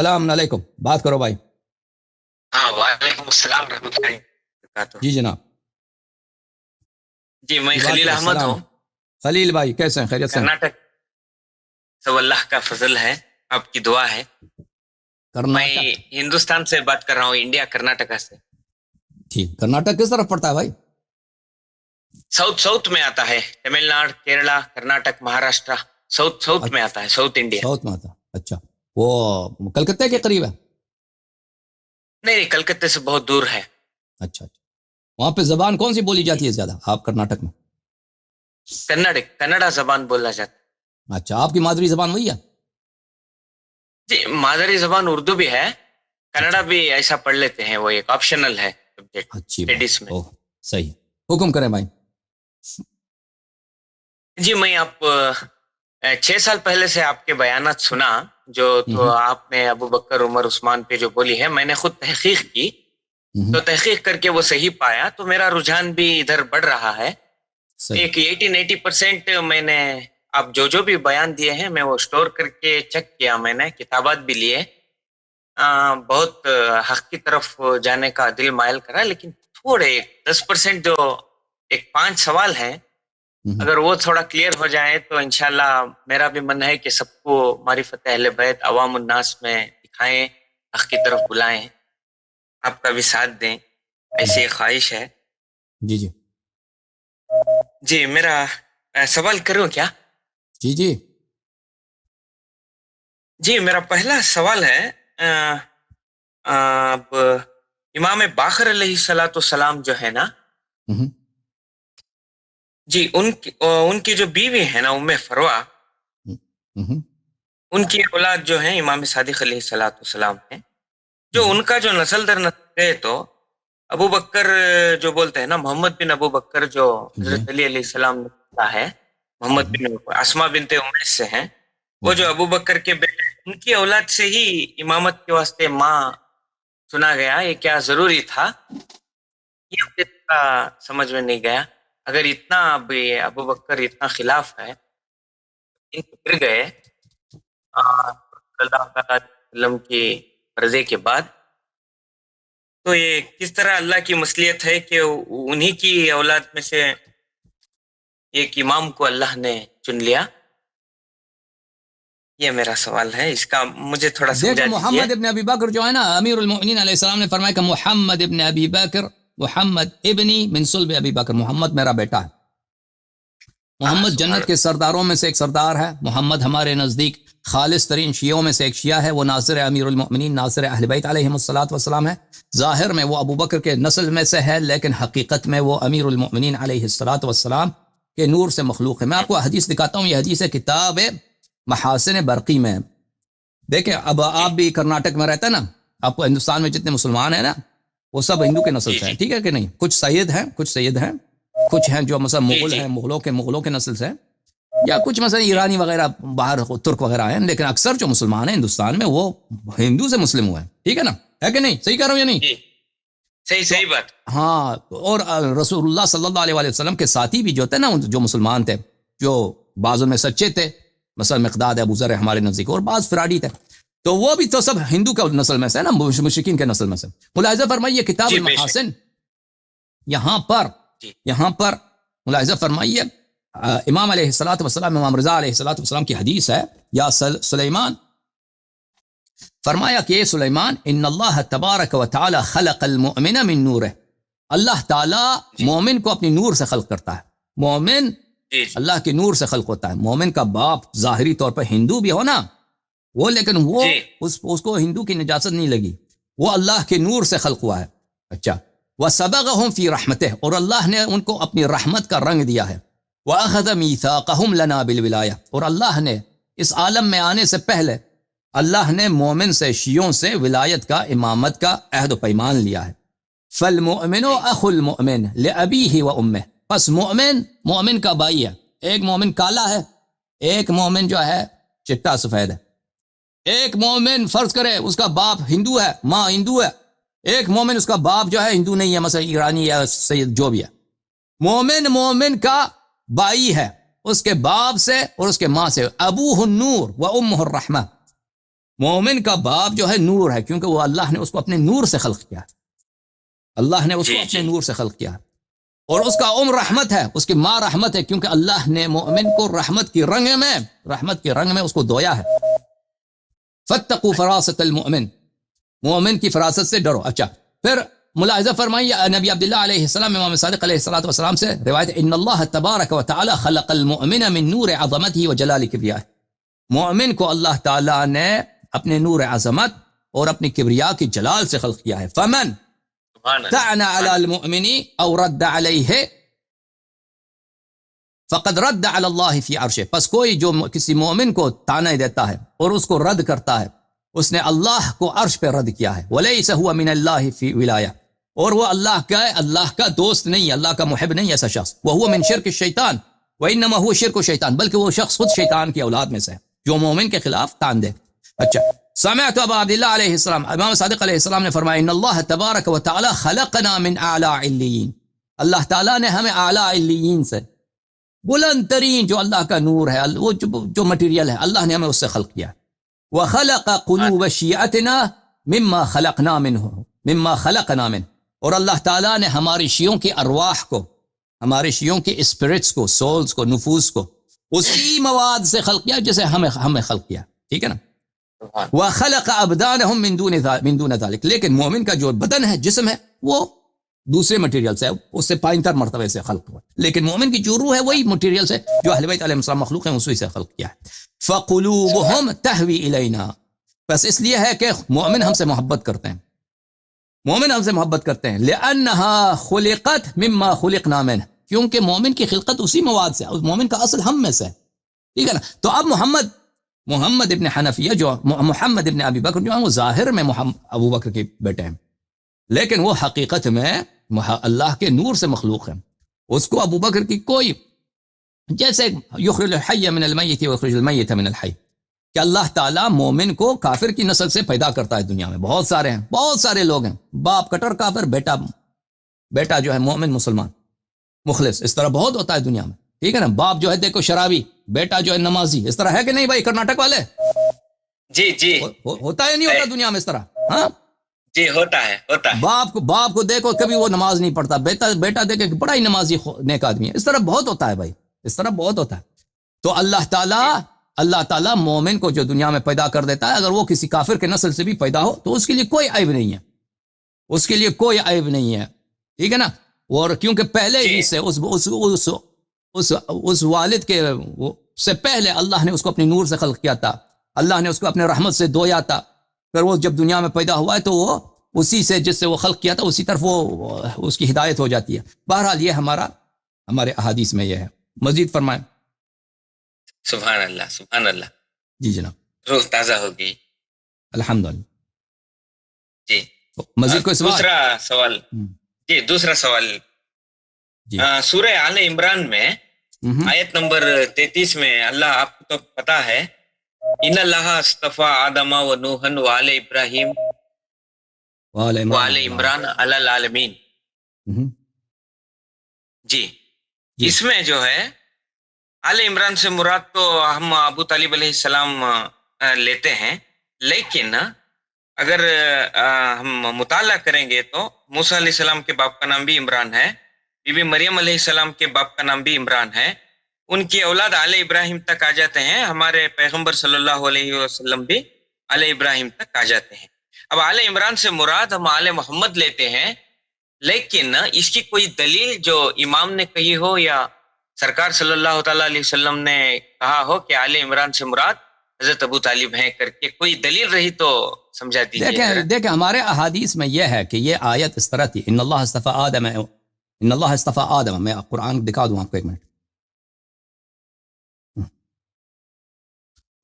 السلام علیکم. بات کرو بھائی. ہاں وعلیکم السلام رحمۃ اللہ وبرکاتہ. جی جناب. جی میں خلیل احمد ہوں. خلیل بھائی کیسے ہیں؟ خیریت سے ہیں؟ کرناٹک. سب اللہ کا فضل ہے, آپ کی دعا ہے. میں ہندوستان سے بات کر رہا ہوں, انڈیا کرناٹکا سے. ٹھیک. کرناٹک کس طرف پڑتا ہے بھائی؟ ساؤتھ میں آتا ہے. تمل ناڈ, کیرلا, کرناٹک, مہاراشٹرا, ساؤتھ میں آتا ہے. South India. ساؤتھ میں آتا ہے. اچھا, وہ کلکتہ کے قریب ہے؟ نہیں, کلکتے سے بہت دور ہے. اچھا اچھا. وہاں پہ زبان کون سی بولی جاتی ہے زیادہ آپ کرناٹک میں؟ کنڑا زبان بولا جاتا ہے. اچھا, آپ کی مادری زبان وہی ہے؟ جی مادری زبان اردو بھی ہے, کنڑا بھی ایسا پڑھ لیتے ہیں, وہ ایک آپشنل ہے سبجیکٹ اسٹڈیز میں. صحیح. حکم کریں بھائی. جی میں آپ 6 سال پہلے سے آپ کے بیانات سنا جو تو آپ نے ابو بکر عمر عثمان پہ جو بولی ہے, میں نے خود تحقیق کی تو تحقیق کر کے وہ صحیح پایا, تو میرا رجحان بھی ادھر بڑھ رہا ہے. ایک 80-90% میں نے آپ جو بھی بیان دیے ہیں میں وہ سٹور کر کے چیک کیا, میں نے کتابات بھی لیے, بہت حق کی طرف جانے کا دل مائل کرا, لیکن تھوڑے 10% جو 5 سوال ہیں اگر وہ تھوڑا کلیئر ہو جائے تو انشاءاللہ میرا بھی من ہے کہ سب کو معرفت اہل بیت عوام الناس میں دکھائیں, حق کی طرف بلائیں, آپ کا بھی ساتھ دیں, ایسی خواہش ہے. جی جی جی میرا سوال کروں کیا؟ جی جی جی میرا پہلا سوال ہے, اب امام باقر علیہ السلام جو ہے نا, جی ان کی جو بیوی ہے نا ام فروہ, ان کی اولاد جو ہیں امام صادق علیہ السلام ہیں, جو ان کا جو نسل در نسل ہے تو ابو بکر جو بولتے ہیں نا, محمد بن ابو بکر جو حضرت علی علیہ السلام کا ہے, محمد بن اسما بنت امیس سے ہیں, وہ جو ابو بکر کے بیٹے ان کی اولاد سے ہی امامت کے واسطے ماں سنا گیا. یہ کیا ضروری تھا؟ یہ مجھے سمجھ میں نہیں گیا. اگر اتنا ابو بکر اتنا خلاف ہے, گر گئے اللہ وسلم کی رضے کے بعد, تو یہ کس طرح اللہ کی مصلیحت ہے کہ انہی کی اولاد میں سے ایک امام کو اللہ نے چن لیا؟ یہ میرا سوال ہے, اس کا مجھے تھوڑا سمجھا دیجیے. محمد ابن ابی بکر جو ہے نا, امیر المؤمنین علیہ السلام نے فرمایا کہ محمد ابن ابی بکر, محمد ابنی من صلب ابی بکر, محمد میرا بیٹا ہے. محمد جنت کے سرداروں میں سے ایک سردار ہے. محمد ہمارے نزدیک خالص ترین شیعوں میں سے ایک شیعہ ہے. وہ ناصر امیر المؤمنین, ناصر اہل بیت علیہم الصلوۃ ہے. ظاہر میں وہ ابو بکر کے نسل میں سے ہے, لیکن حقیقت میں وہ امیر المؤمنین علیہ الصلوۃ کے نور سے مخلوق ہے. میں آپ کو حدیث دکھاتا ہوں, یہ حدیث ہے کتاب محاسن برقی میں. دیکھیں اب آپ بھی کرناٹک میں رہتے ہیں نا, آپ کو ہندوستان میں جتنے مسلمان ہیں نا وہ سب ہندو کے نسل سے ہیں, ٹھیک ہے کہ نہیں؟ کچھ سید ہیں, کچھ ہیں جو مثلا مغل ہیں, مغلوں کے نسل سے, یا کچھ مثلا ایرانی وغیرہ باہر ترک وغیرہ ہیں, لیکن اکثر جو مسلمان ہیں ہندوستان میں وہ ہندو سے مسلم ہوئے ہیں, ٹھیک ہے نا؟ ہے کہ نہیں؟ صحیح کہہ رہا ہوں یا نہیں؟ صحیح بات. ہاں, اور رسول اللہ صلی اللہ علیہ وسلم کے ساتھی بھی جو تھے نا, جو مسلمان تھے, جو بعضوں میں سچے تھے, مثلا مقداد ابو ذر ہمارے نزدیک, اور بعض فراڈی تھے, تو وہ بھی تو سب ہندو کا نسل میں سے نا, مشرکین کے نسل میں سے. ملاحظہ فرمائیے کتاب المحاسن, یہاں پر ملاحظہ فرمائیے, امام علیہ السلام, امام رضا علیہ السلام کی حدیث ہے, یا سلیمان, فرمایا کہ اے سلیمان, ان اللہ تبارک و تعالی خلق المؤمن من نورہ, اللہ تعالی مومن کو اپنی نور سے خلق کرتا ہے. مومن اللہ کے نور سے خلق ہوتا ہے. مومن کا باپ ظاہری طور پر ہندو بھی ہو نا وہ, لیکن وہ اس کو ہندو کی نجاست نہیں لگی, وہ اللہ کے نور سے خلق ہوا ہے. اچھا, وَسَبَغَهُمْ فِي رَحْمَتِهِ, اور اللہ نے ان کو اپنی رحمت کا رنگ دیا ہے. وَأَخَذَ مِيثَاقَهُمْ لَنَا بِالْوِلَایَةِ, اور اللہ نے اس عالم میں آنے سے پہلے اللہ نے مومن سے, شیعوں سے ولایت کا, امامت کا عہد و پیمان لیا ہے. فَالْمُؤْمِنُ أَخُو الْمُؤْمِنِ لِأَبِيهِ وَأُمِّهِ, پس مومن کا بھائی ہے. ایک مومن کالا ہے, ایک مومن جو ہے چٹا سفید ہے. ایک مومن فرض کرے اس کا باپ ہندو ہے, ماں ہندو ہے, ایک مومن اس کا باپ جو ہے ہندو نہیں ہے, مثلا ایرانی یا سید جو بھی ہے. مومن کا بھائی ہے اس کے باپ سے اور اس کے ماں سے. ابوہ النور و امہ الرحمہ, مومن کا باپ جو ہے نور ہے، کیونکہ وہ اللہ نے اس کو اپنے نور سے خلق کیا ہے، اللہ نے اس کو اپنے نور سے خلق کیا ہے، اور اس کا رحمت ہے، اس کی ماں رحمت ہے، کیونکہ اللہ نے مومن کو رحمت کے رنگ میں اس کو دھویا ہے۔ فاتقوا فراست المؤمن، مومن کی فراست سے ڈرو۔ اچھا، پھر ملاحظہ فرمائیے نبی عبداللہ علیہ السلام، امام صادق علیہ السلام سے روایت، ان اللہ تبارک و تعالی خلق المؤمن من نور عظمته وجلال کبریائه، مومن کو اللہ تعالی نے اپنے نور عظمت اور اپنی کبریا کی جلال سے خلق کیا ہے۔ فمن طعن على المؤمن او رد علیہ فقد رد على اللہ فی عرشه، پس کوئی جو کسی مومن کو طعنہ دیتا ہے اور اس کو رد کرتا ہے، اس نے اللہ کو عرش پہ رد کیا ہے۔ ولیس هو من اللہ فی ولایہ، اور وہ اللہ کا دوست نہیں، اللہ کا محب نہیں ایسا شخص۔ وہو من شرک الشیطان وانما هو شرک الشیطان، بلکہ وہ شخص خود شیطان کی اولاد میں سے ہے جو مومن کے خلاف تان دے۔ اچھا، سمعت ابا عبداللہ علیہ السلام، امام صادق علیہ السلام نے فرمایا، ان اللہ تبارک و تعالی خلقنا من اعلی علیین، اللہ تعالیٰ نے ہمیں اعلی علیین سے، بلند ترین جو اللہ کا نور ہے، وہ جو مٹیریل ہے، اللہ نے ہمیں اس سے خلق کیا۔ وخلق قلوب شیعتنا مما خلقنا منه، اور اللہ تعالیٰ نے ہماری شیعوں کی ارواح کو، ہمارے شیعوں کی اسپرٹس کو، سولز کو، نفوس کو اسی مواد سے خلق کیا جسے ہمیں خلق کیا، ٹھیک ہے نا۔ وخلق ابدانهم من دون ذلك، لیکن مومن کا جو بدن ہے، جسم ہے، وہ دوسرے مٹیریل سے، اس سے پائنتر مرتبے سے خلق ہوا، لیکن مومن کی جو روح ہے وہی مٹیریل سے جو اہل بیت علیہ السلام مخلوق ہیں اسی سے خلق کیا ہے۔ فقلوبهم تهوی الینا، بس اس لیے ہے کہ مومن ہم سے محبت کرتے ہیں، مومن ہم سے محبت کرتے ہیں، لأنها خلقت مما خلقنا منه، کیونکہ مومن کی خلقت اسی مواد سے، مومن کا اصل ہم میں سے، ٹھیک ہے نا۔ تو اب محمد ابن حنفیہ جو محمد ابن ابی بکر جو ہیں، وہ ظاہر میں ابو بکر کے بیٹے ہیں، لیکن وہ حقیقت میں اللہ کے نور سے مخلوق ہیں۔ اس کو ابو بکر کی کوئی، جیسے یخرج الحی من المیت ویخرج المیت من الحی، کہ اللہ تعالیٰ مومن کو کافر کی نسل سے پیدا کرتا ہے۔ دنیا میں بہت سارے ہیں، بہت سارے لوگ ہیں، باپ کٹر کافر، بیٹا جو ہے مومن مسلمان مخلص، اس طرح بہت ہوتا ہے دنیا میں، ٹھیک ہے نا۔ باپ جو ہے دیکھو شرابی، بیٹا جو ہے نمازی، اس طرح ہے کہ نہیں بھائی کرناٹک والے؟ جی جی، ہوتا ہے نہیں ہوتا دنیا میں اس طرح؟ ہاں جی، ہوتا ہے۔ باپ کو دیکھو کبھی وہ نماز نہیں پڑھتا، بیٹا دیکھے کہ بڑا ہی نمازی نیک آدمی ہے، اس طرح بہت ہوتا ہے بھائی، اس طرح بہت ہوتا ہے۔ تو اللہ تعالیٰ مومن کو جو دنیا میں پیدا کر دیتا ہے، اگر وہ کسی کافر کے نسل سے بھی پیدا ہو تو اس کے لیے کوئی عیب نہیں ہے، اس کے لیے کوئی عیب نہیں ہے، ٹھیک ہے نا۔ اور کیونکہ پہلے ہی سے اس والد کے سے پہلے اللہ نے اس کو اپنی نور سے خلق کیا تھا، اللہ نے اس کو اپنے رحمت سے دھویا تھا، پھر وہ جب دنیا میں پیدا ہوا ہے تو وہ اسی سے جس سے وہ خلق کیا تھا اسی طرف وہ اس کی ہدایت ہو جاتی ہے۔ بہرحال یہ ہمارے احادیث میں یہ ہے۔ مزید فرمائیں۔ سبحان اللہ، سبحان اللہ، جی جناب، روح تازہ ہوگی، الحمدللہ۔ جی، مزید کوئی سوال؟ دوسرا سوال جی، سورہ آل عمران میں آیت نمبر 33 میں، اللہ، آپ کو تو پتا ہے، ان اللہ اصطفیٰ آدم و نوحا و آل ابراہیم وآل عمران علی العالمین، جی، اس میں جو ہے آل عمران سے مراد تو ہم ابو طالب علیہ السلام لیتے ہیں، لیکن اگر ہم مطالعہ کریں گے تو موسیٰ علیہ السلام کے باپ کا نام بھی عمران ہے، بی بی مریم علیہ السلام کے باپ کا نام بھی عمران ہے، ان کی اولاد آل ابراہیم تک آ جاتے ہیں، ہمارے پیغمبر صلی اللہ علیہ وسلم بھی آل ابراہیم تک آ جاتے ہیں۔ اب آل عمران سے مراد ہم آل محمد لیتے ہیں، لیکن اس کی کوئی دلیل جو امام نے کہی ہو یا سرکار صلی اللہ تعالیٰ علیہ وسلم نے کہا ہو کہ آل عمران سے مراد حضرت ابو طالب ہیں کر کے کوئی دلیل رہی تو سمجھا دیجیے۔ دیکھیں ہمارے احادیث میں یہ ہے کہ یہ آیت اس طرح تھی، ان اللہ اصطفیٰ آدم، میں قرآن دکھا دوں آپ کو، ایک منٹ،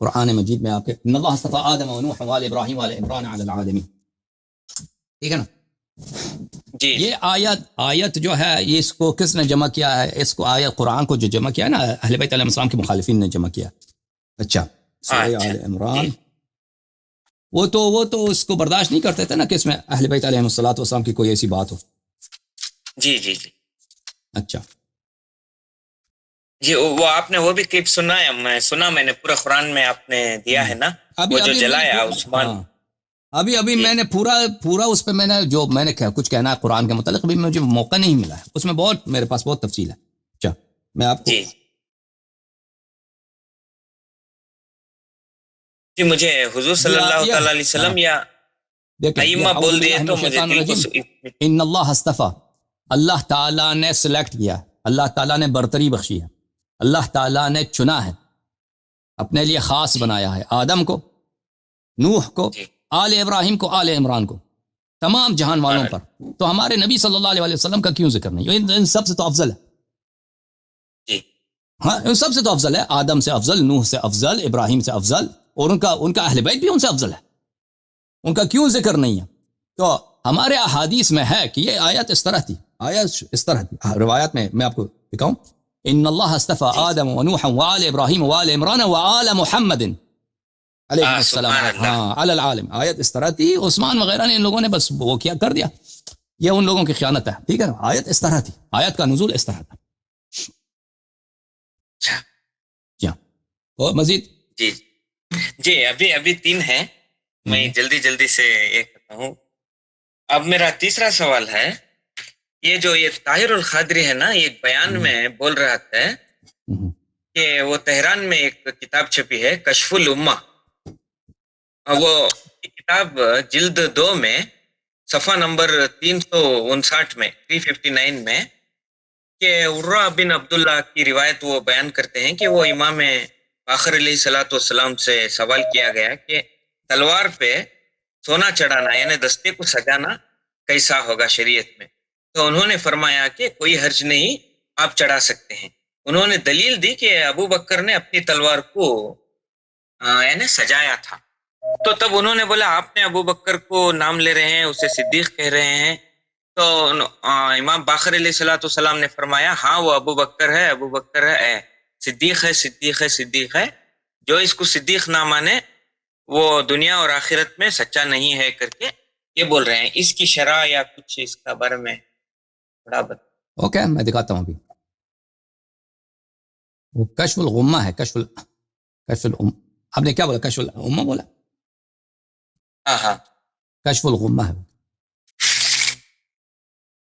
قرآن مجید میں آپ کے، ان اللہ اصطفیٰ آدم و نوح وآل ابراہیم وآل عمران علی العالمین، ٹھیک ہے نا۔ جی، یہ آیت جو ہے، یہ اس کو کس نے جمع کیا ہے؟ اس کو آیت قرآن کو جو جمع کیا ہے نا، اہل بیت علیہ السلام کے مخالفین نے جمع کیا۔ اچھا، سورہ آل عمران، وہ تو اس کو برداشت نہیں کرتے تھے نا کہ اس میں اہل بیت علیہ السلام کی کوئی ایسی بات ہو۔ جی جی جی، اچھا، جی وہ آپ نے وہ بھی کلپ سنا ہے؟ میں نے پورا قرآن میں آپ نے دیا ہے نا وہ جو جلایا عثمان. ابھی میں نے پورا اس پہ میں نے کچھ کہنا ہے قرآن کے متعلق ابھی مجھے موقع نہیں ملا ہے. اس میں بہت میرے پاس بہت تفصیل ہے. اچھا میں آپ کو جی مجھے حضور صلی اللہ تعالی علیہ وسلم یا ائمہ بول دیے تو مجھے دل کو ان اللہ اصطفیٰ، اللہ تعالیٰ نے سلیکٹ کیا، اللہ تعالیٰ نے برتری بخشی ہے، اللہ تعالیٰ نے چنا ہے، اپنے لیے خاص بنایا ہے آدم کو، نوح کو، آل ابراہیم کو، آل عمران کو، تمام جہان والوں پر. تو ہمارے نبی صلی اللہ علیہ وسلم کا کیوں ذکر نہیں؟ ان سب سے تو افضل ہے. ہاں ان سب سے تو افضل ہے، آدم سے افضل، نوح سے افضل، ابراہیم سے افضل، اور ان کا اہل بیت بھی ان سے افضل ہے. ان کا کیوں ذکر نہیں ہے؟ تو ہمارے احادیث میں ہے کہ یہ آیت اس طرح تھی، روایات میں آپ کو دکھاؤں. ان اللہ اصطفى آدم ونوحا وآل ابراہیم وآل عمران وآل محمد علیہ السلام علی العالم. آیت اس طرح تھی. عثمان وغیرہ نے ان لوگوں نے بس وہ کیا کر دیا، یہ ان لوگوں کی خیانت ہے. ٹھیک ہے نا، آیت اس طرح تھی، آیت کا نزول اس طرح تھا. اور مزید جی ابھی 3 ہیں، میں جلدی سے یہ کرتا ہوں. اب میرا تیسرا سوال ہے، یہ طاہر القادری ہے نا، ایک بیان میں بول رہا تھا کہ وہ تہران میں ایک کتاب چھپی ہے کشف الامہ. وہ کتاب جلد 2 میں صفحہ نمبر 359 میں 359 میں کہ عروہ بن عبداللہ کی روایت وہ بیان کرتے ہیں کہ وہ امام باقر علیہ الصلوۃ والسلام سے سوال کیا گیا کہ تلوار پہ سونا چڑھانا یعنی دستے کو سجانا کیسا ہوگا شریعت میں؟ تو انہوں نے فرمایا کہ کوئی حرج نہیں، آپ چڑھا سکتے ہیں. انہوں نے دلیل دی کہ ابو بکر نے اپنی تلوار کو یعنی سجایا تھا. تو تب انہوں نے بولا آپ نے ابو بکر کو نام لے رہے ہیں، اسے صدیق کہہ رہے ہیں. تو امام باقر علیہ الصلوۃ والسلام نے فرمایا ہاں وہ ابو بکر ہے، صدیق ہے. جو اس کو صدیق نہ مانے وہ دنیا اور آخرت میں سچا نہیں ہے کر کے یہ بول رہے ہیں. اس کی شرح یا کچھ اس کا بارے میں تھوڑا اوکے میں دکھاتا ہوں. ابھی وہ کشف الغمہ ہے، کشف الام. آپ نے کیا بولا؟ کشف الامہ بولا؟ ہاں کشف الغمہ ہے،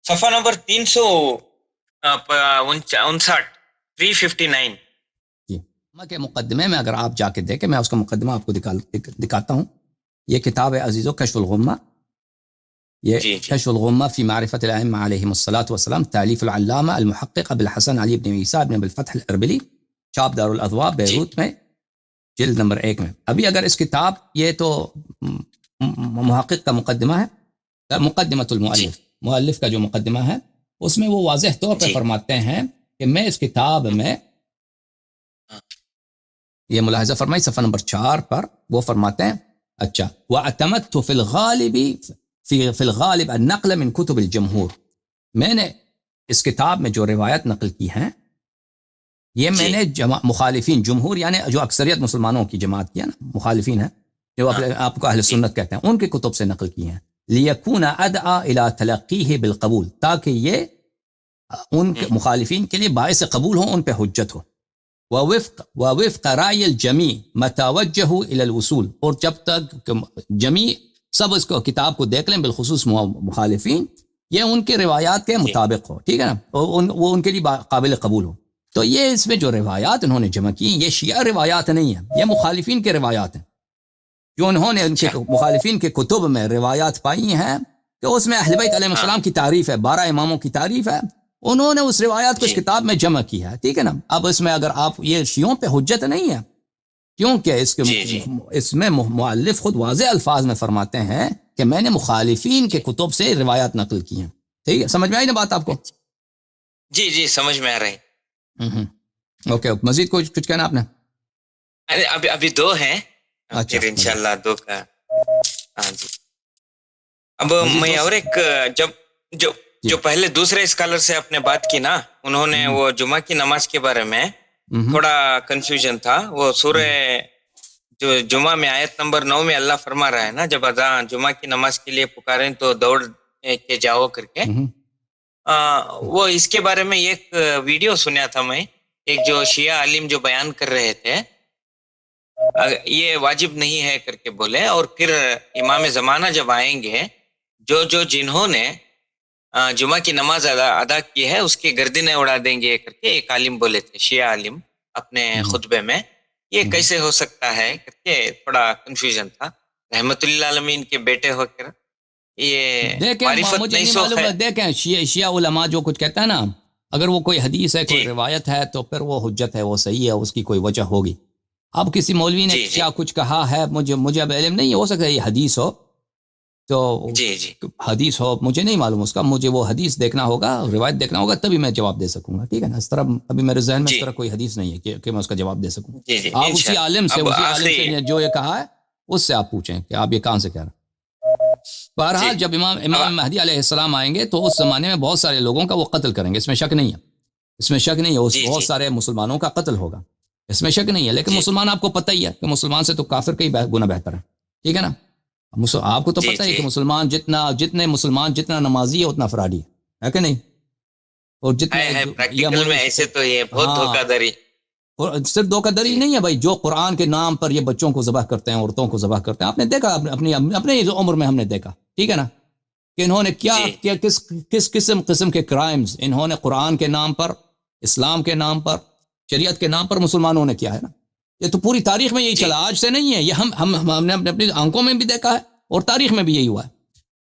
صفحہ نمبر 359 جی. کے مقدمے میں اگر آپ جا کے دیکھیں، میں اس کا مقدمہ آپ کو دکھاتا ہوں. یہ کتاب ہے عزیزو کشف الغمہ. یہ کشف الغمہ فی معرفت الائمہ علیہم الصلاۃ والسلام، تالیف العلامہ المحقق ابو الحسن علی بن عیسیٰ بن ابی الفتح الاربلی، چاپ دار الاضواء بیروت میں، جلد نمبر 1 میں. ابھی اگر اس کتاب، یہ تو محقق کا مقدمہ ہے، مقدمۃ المؤلف، مؤلف کا جو مقدمہ ہے اس میں وہ واضح طور پہ فرماتے ہیں کہ میں اس کتاب میں، یہ ملاحظہ فرمائی صفحہ نمبر 4 پر وہ فرماتے ہیں اچھا وَاعْتَمَدْتُ فِي الغالب النقل من کتب الجمہور. میں نے اس کتاب میں جو روایت نقل کی ہیں یہ میں نے مخالفین، جمہور یعنی جو اکثریت مسلمانوں کی جماعت کی ہے نا، مخالفین ہیں جو آپ کو اہل سنت کہتے ہیں، ان کی کتب سے نقل کی ہیں. لِيَكُونَ أَدْعَى إِلَى تَلَقِّيهِ بِالْقَبُول، تاکہ یہ ان کے مخالفین کے لیے باعث قبول ہو، ان پہ حجت ہو. وَوِفْقَ رَأْيِ الْجَمِيعِ مَتَى وَجَّهُوا إِلَى الْوُصُول، اور جب تک جمیع سب اس کو کتاب کو دیکھ لیں، بالخصوص مخالفین، یہ ان کے روایات کے مطابق ہو. ٹھیک ہے نا، وہ ان کے لیے قابل قبول ہو. تو یہ اس میں جو روایات انہوں نے جمع کی، یہ شیعہ روایات نہیں ہیں، یہ مخالفین کے روایات ہیں. جو انہوں نے ان کے مخالفین کے کتب میں روایات پائی ہیں کہ اس میں اہل بیت علیہ السلام کی تعریف ہے، 12 اماموں کی تعریف ہے، انہوں نے اس روایات کو اس کتاب میں جمع کیا ہے. ٹھیک ہے نا. اب اس میں اگر آپ، یہ شیعوں پہ حجت نہیں ہے، کیونکہ اس میں مؤلف خود واضح الفاظ میں فرماتے ہیں کہ میں نے مخالفین کے کتب سے روایات نقل کی ہیں. ٹھیک ہے، سمجھ میں آئی نا بات آپ کو؟ جی سمجھ میں آ رہی. اوکے، مزید کچھ کہنا آپ نے؟ ابھی 2 ہیں، پھر انشاءاللہ 2 کا. ہاں جی. اب میں اور ایک جو پہلے دوسرے اسکالر سے آپ نے بات کی نا، انہوں نے وہ جمعہ کی نماز کے بارے میں تھوڑا کنفیوژن تھا. وہ سورہ جو جمعہ میں آیت نمبر 9 میں اللہ فرما رہا ہے نا، جب اذان جمعہ کی نماز کے لیے پکاریں تو دوڑ کے جاؤ کر کے. وہ اس کے بارے میں ایک ویڈیو سنیا تھا میں ایک جو شیعہ عالم جو بیان کر رہے تھے یہ واجب نہیں ہے کر کے بولے، اور پھر امام زمانہ جب آئیں گے جو جنہوں نے جمعہ کی نماز ادا کی ہے اس کی گردنیں اڑا دیں گے کر کے ایک عالم بولے تھے، شیعہ عالم اپنے خطبے میں. یہ کیسے ہو سکتا ہے کر کے تھوڑا کنفیوژن تھا. رحمت اللہ عالمین کے بیٹے ہو کر یہ دیکھیں معرفت مجھے نہیں نہیں سو معلوم ہے. ہے. دیکھیں شیعہ علماء جو کچھ کہتا ہے نا، اگر وہ کوئی حدیث ہے، کوئی جی روایت ہے، تو پھر وہ حجت ہے، وہ صحیح ہے، اس کی کوئی وجہ ہوگی. اب کسی مولوی نے جی جی کیا کچھ کہا ہے، مجھے اب علم نہیں، ہو سکتا ہے یہ حدیث ہو، تو جی جی حدیث ہو، مجھے نہیں معلوم اس کا. مجھے وہ حدیث دیکھنا ہوگا، روایت دیکھنا ہوگا، تبھی میں جواب دے سکوں گا. ٹھیک ہے نا؟ اس طرح ابھی میرے ذہن میں اس جی طرح کوئی حدیث نہیں ہے کہ میں اس کا جواب دے سکوں. جی جی آپ اسی عالم انشاءاللہ. اب سے آخری نے جو یہ کہا ہے اس سے آپ پوچھیں کہ آپ یہ کہاں سے کہہ رہے ہیں. بہرحال جی جب اب امام مہدی علیہ السلام آئیں گے تو اس زمانے میں بہت سارے لوگوں کا وہ قتل کریں گے، اس میں شک نہیں ہے. اس میں شک نہیں ہے، جی بہت جی سارے مسلمانوں کا قتل ہوگا، اس میں شک نہیں ہے. لیکن جی مسلمان آپ کو پتہ ہی ہے کہ مسلمان سے تو کافر کئی گنا بہتر ہے. ٹھیک ہے نا؟ آپ کو تو جی پتہ ہی ہے جی کہ جتنے مسلمان جتنا نمازی ہے اتنا فراڈی ہے کہ نہیں؟ اور جتنے ہے پریکٹیکل میں ایسے تو یہ بہت ہاں، دھوکہ دھڑی. اور صرف دھوکہ دھڑی جی نہیں ہے بھائی، جو قرآن کے نام پر یہ بچوں کو ذبح کرتے ہیں، عورتوں کو ذبح کرتے ہیں، آپ نے دیکھا اپنے عمر میں ہم نے دیکھا. ٹھیک ہے نا؟ کہ انہوں نے جی کس قسم کے کرائمز انہوں نے قرآن کے نام پر، اسلام کے نام پر، شریعت کے نام پر مسلمانوں نے کیا ہے نا. یہ تو پوری تاریخ میں یہی جی چلا، آج سے نہیں ہے یہ. ہم نے اپنی آنکھوں میں بھی دیکھا ہے اور تاریخ میں بھی یہی ہوا ہے.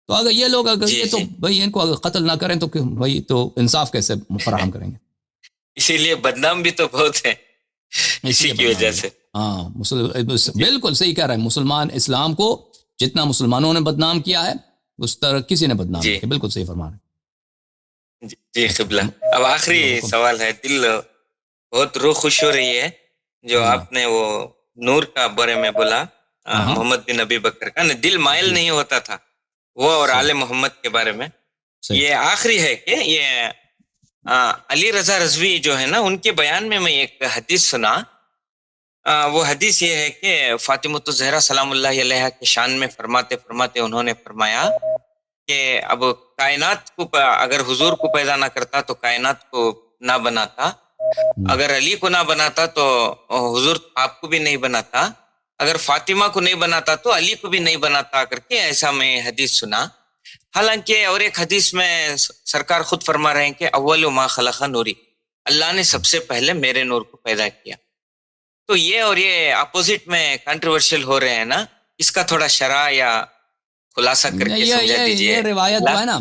تو اگر یہ لوگ جی یہ تو جی بھائی ان کو اگر قتل نہ کریں تو بھائی تو انصاف کیسے فراہم کریں گے؟ اسی لیے بدنام بھی تو بہت ہے اس اسی لیے کی بدنام وجہ بھی. سے. ہاں جی بالکل صحیح کہہ رہے ہیں. مسلمان اسلام کو جتنا مسلمانوں نے بدنام کیا ہے اس طرح کسی نے بدنام نہیں جی کیا. بالکل صحیح فرما رہے ہیں. جی اچھا قبلہ. اب آخری جو حکم. سوال ہے. دل بہت روح خوش ہو رہی ہے جو ہاں آپ نے وہ نور کا بارے میں بولا، ہاں محمد بن ابی بکر کا. دل مائل جی نہیں ہوتا تھا وہ اور صحیح آل محمد کے بارے میں. صحیح. یہ آخری ہے کہ یہ علی رضا رضوی جو ہے نا ان کے بیان میں ایک حدیث سنا. وہ حدیث یہ ہے کہ فاطمۃ الزہرا سلام اللہ علیہا کے شان میں فرماتے فرماتے انہوں نے فرمایا کہ اب کائنات کو اگر حضور کو پیدا نہ کرتا تو کائنات کو نہ بناتا، اگر علی کو نہ بناتا تو حضور آپ کو بھی نہیں بناتا، اگر فاطمہ کو نہیں بناتا تو علی کو بھی نہیں بناتا کر کے ایسا میں حدیث سنا. حالانکہ اور ایک حدیث میں سرکار خود فرما رہے ہیں کہ اول ما خلق نوری، اللہ نے سب سے پہلے میرے نور کو پیدا کیا. تو یہ اور یہ اپوزٹ میں کنٹروورشل ہو رہے ہیں نا، اس کا تھوڑا شرح یا خلاصہ کر کے سمجھا دیجئے. یہ روایت جو ہے نا،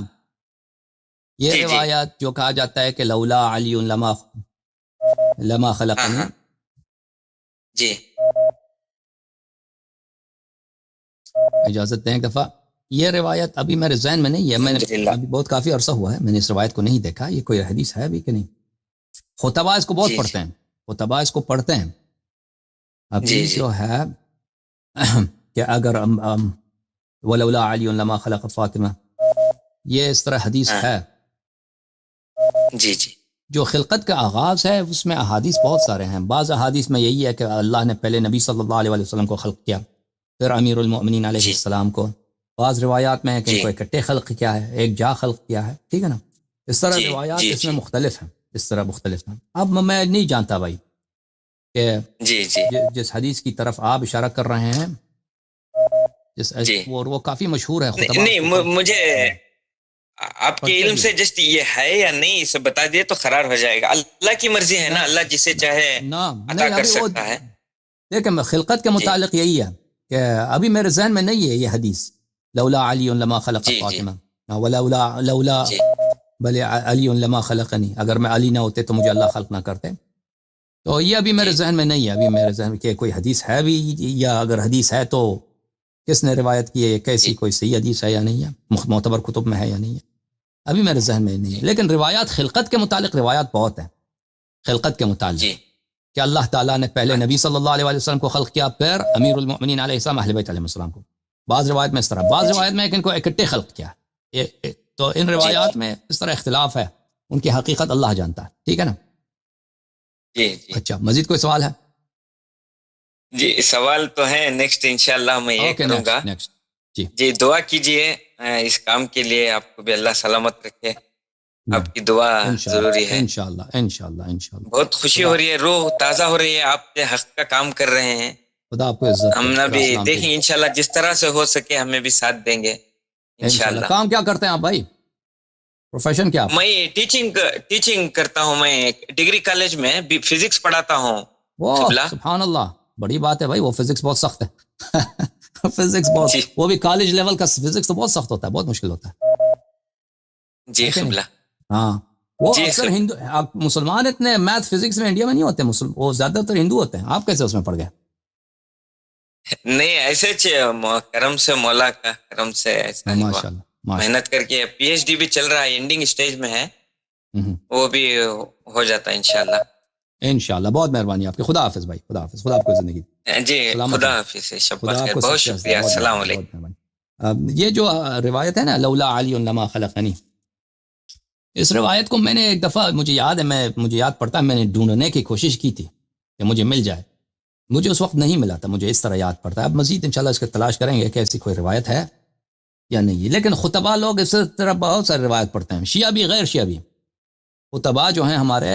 یہ جی جی روایت جو کہا جاتا ہے کہ لولا علی لما ہاں خلقنی، ہاں جی اجازت دیں ایک دفعہ. یہ روایت ابھی میرے ذہن میں نہیں ہے، میں نے الحمدللہ. ابھی بہت کافی عرصہ ہوا ہے میں نے اس روایت کو نہیں دیکھا. یہ کوئی حدیث ہے ابھی کہ نہیں؟ خطبہ اس کو بہت جی پڑھتے ہیں، خطبہ اس کو پڑھتے ہیں. ابھی جی جی جو ہے کہ اگر ولولا علی لما خلق فاطمہ، یہ اس طرح حدیث ہاں ہے. جی جی جو خلقت کا آغاز ہے اس میں احادیث بہت سارے ہیں. بعض احادیث میں یہی ہے کہ اللہ نے پہلے نبی صلی اللہ علیہ وسلم کو خلق کیا، پھر امیر المؤمنین علیہ جی السلام کو. بعض روایات میں ہے کہ ان جی کو اکٹھے خلق کیا ہے، ایک جا خلق کیا ہے. ٹھیک ہے نا؟ اس طرح جی روایات جی اس میں جی مختلف ہیں، اس طرح مختلف ہیں. اب میں نہیں جانتا بھائی کہ جی جی جس حدیث کی طرف آپ اشارہ کر رہے ہیں، جی وہ کافی مشہور ہے. خطبہ اس نہیں کو مجھے آپ کے پڑھتے علم بھی سے ہیں. جسٹ یہ ہے یا نہیں اسے بتا دیے تو قرار ہو جائے گا. اللہ کی مرضی ہے نا، اللہ جسے چاہے عطا نہیں کر ابھی وہ سکتا ہے. دیکھیں خلقت کے جی متعلق یہی ہے کہ ابھی میرے ذہن میں نہیں ہے یہ حدیث لولا علی لما خلق جی جی فاطمہ لولا جی بل علی لما خلقنی، اگر میں علی نہ ہوتے تو مجھے اللہ خلق نہ کرتے. تو یہ ابھی میرے جی ذہن میں نہیں ہے. ابھی میرے ذہن میں کہ کوئی حدیث ہے بھی، یا اگر حدیث ہے تو کس نے روایت کی ہے، جی کیسی کوئی صحیح حدیث ہے یا نہیں ہے، معتبر کتب میں ہے یا نہیں ہے، ابھی میرے ذہن میں نہیں ہے. جی لیکن روایات خلقت کے متعلق روایات بہت ہیں. خلقت کے متعلق جی کہ اللہ تعالیٰ نے پہلے نبی اچھا صلی اللہ علیہ وسلم کو خلق کیا، پھر امیر المؤمنین علیہ السلام اہل بیت علیہ السلام کو. بعض روایت میں اس طرح، بعض جی روایت میں کہ ان کو اکٹھے خلق کیا. تو ان جی روایات میں اس طرح اختلاف ہے، ان کی حقیقت اللہ جانتا ہے. ٹھیک ہے نا؟ جی جی اچھا مزید کوئی سوال ہے؟ جی سوال تو ہے، نیکسٹ انشاءاللہ میں یہ اوکے کروں گا. نیکسٹ جی. جی دعا کیجئے اس کام کے لیے، آپ کو بھی اللہ سلامت رکھے. آپ کی دعا ضروری ہے. انشاءاللہ انشاءاللہ انشاءاللہ. بہت خوشی ہو رہی ہے, روح تازہ ہو رہی ہے, آپ کے حق کا کام کر رہے ہیں. خدا آپ کو عزت ہم نہ بھی دیکھیں انشاءاللہ جس طرح سے ہو سکے ہمیں بھی ساتھ دیں گے انشاءاللہ. کام کیا کرتے ہیں آپ بھائی, پروفیشن کیا؟ میں ٹیچنگ کرتا ہوں, میں ڈگری کالج میں فزکس پڑھاتا ہوں. سبحان اللہ, بڑی بات ہے بھائی. وہ فزکس بہت سخت ہے. فزکس بہت, وہ بھی کالج لیول کا فزکس تو بہت سخت ہوتا ہے, بہت مشکل ہوتا ہے. جی قبلہ. ہاں وہ اکثر ہندو مسلمان اتنے میتھ فزکس میں انڈیا میں نہیں ہوتے, وہ زیادہ تر ہندو ہوتے ہیں. آپ کیسے اس میں پڑ گئے؟ نہیں ایسے کرم سے, مولا کا کرم سے ایسا ماشاءاللہ, محنت کر کے پی ایچ ڈی بھی چل رہا ہے, اینڈنگ سٹیج میں ہے, وہ بھی ہو جاتا ہے انشاءاللہ. انشاءاللہ, بہت مہربانی آپ کی. خدا حافظ بھائی, خدا حافظ, خدا آپ کو زندگی. جی خدا حافظ, بہت شکریہ, السلام علیکم. یہ جو روایت ہے نا, لولا علی لما خلقنی, اس روایت کو میں نے ایک دفعہ, مجھے یاد ہے, مجھے یاد پڑتا ہے, میں نے ڈھونڈنے کی کوشش کی تھی کہ مجھے مل جائے. مجھے اس وقت نہیں ملا تھا, مجھے اس طرح یاد پڑتا ہے. اب مزید انشاءاللہ اس کے تلاش کریں گے کہ ایسی کوئی روایت ہے یا نہیں. لیکن خطبہ لوگ اس طرح بہت ساری روایت پڑھتے ہیں, شیعہ بھی غیر شیعہ بھی. خطبہ جو ہیں ہمارے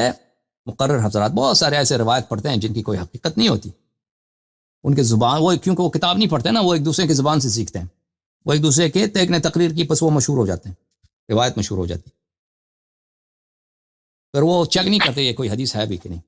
مقرر حضرات بہت سارے ایسے روایت پڑھتے ہیں جن کی کوئی حقیقت نہیں ہوتی. ان کے زبان, وہ کیونکہ وہ کتاب نہیں پڑھتے نا, وہ ایک دوسرے کی زبان سے سیکھتے ہیں. وہ ایک دوسرے کے ایک نے تقریر کی, پس وہ مشہور ہو جاتے ہیں, روایت مشہور ہو جاتی. پھر وہ چیک نہیں کرتے یہ کوئی حدیث ہے بھی کہ نہیں.